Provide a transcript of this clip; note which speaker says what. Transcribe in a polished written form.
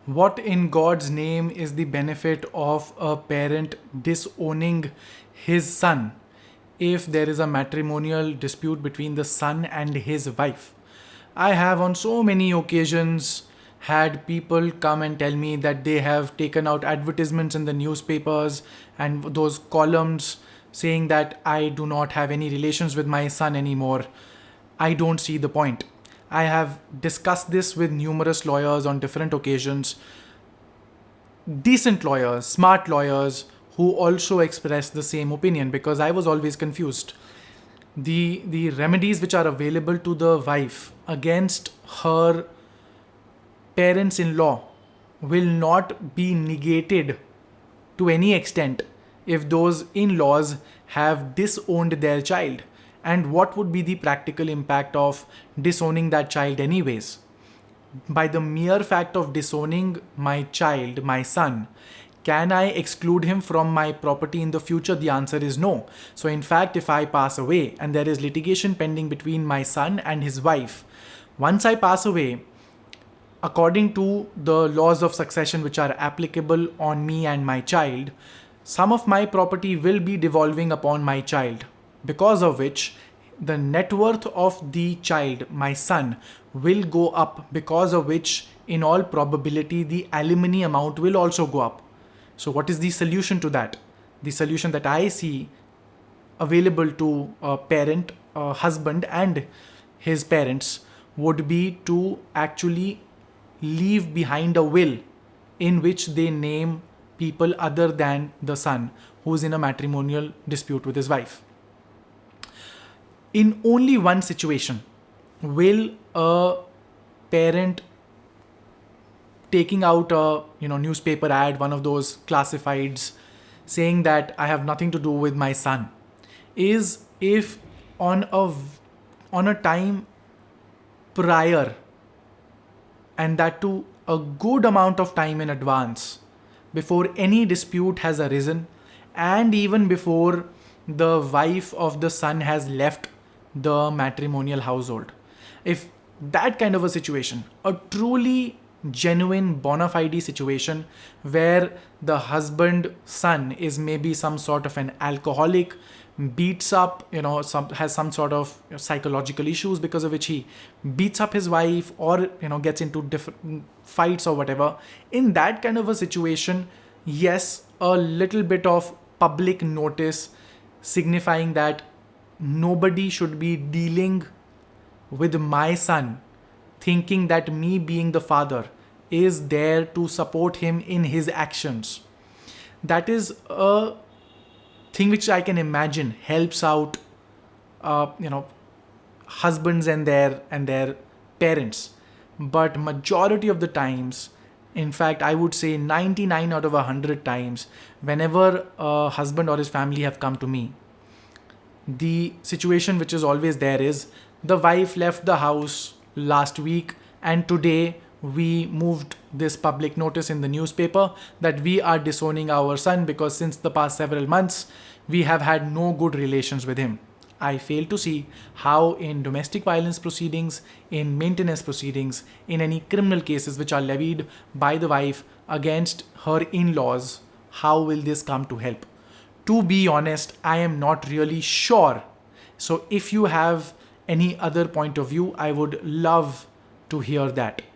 Speaker 1: What in God's name is the benefit of a parent disowning his son if there is a matrimonial dispute between the son and his wife? I have on so many occasions had people come and tell me that they have taken out advertisements in the newspapers and those columns saying that I do not have any relations with my son anymore. I don't see the point. I have discussed this with numerous lawyers on different occasions, decent lawyers, smart lawyers who also express the same opinion, because I was always confused. The remedies which are available to the wife against her parents-in-law will not be negated to any extent if those in-laws have disowned their child. And what would be the practical impact of disowning that child anyways? By the mere fact of disowning my child, my son, can I exclude him from my property in the future? The answer is no. So in fact, if I pass away and there is litigation pending between my son and his wife, once I pass away, according to the laws of succession which are applicable on me and my child, some of my property will be devolving upon my child, because of which the net worth of the child, my son, will go up, because of which, in all probability, the alimony amount will also go up. So, what is the solution to that? The solution that I see available to a parent, a husband, and his parents would be to actually leave behind a will in which they name people other than the son who's in a matrimonial dispute with his wife. In only one situation will a parent taking out a newspaper ad, one of those classifieds, saying that I have nothing to do with my son, is if on a time prior, and that too a good amount of time in advance, before any dispute has arisen, and even before the wife of the son has left the matrimonial household. If that kind of a situation, a truly genuine bona fide situation where the husband son is maybe some sort of an alcoholic, beats up, has some sort of psychological issues because of which he beats up his wife, or gets into different fights or whatever, in that kind of a situation, yes, a little bit of public notice signifying that nobody should be dealing with my son, thinking that me being the father is there to support him in his actions. That is a thing which I can imagine helps out, uh, you know, husbands and their parents. But majority of the times, in fact, I would say 99 out of 100 times, whenever a husband or his family have come to me, the situation which is always there is the wife left the house last week, and today we moved this public notice in the newspaper that we are disowning our son because since the past several months we have had no good relations with him. I fail to see how in domestic violence proceedings, in maintenance proceedings, in any criminal cases which are levied by the wife against her in-laws, how will this come to help? To be honest, I am not really sure. So if you have any other point of view, I would love to hear that.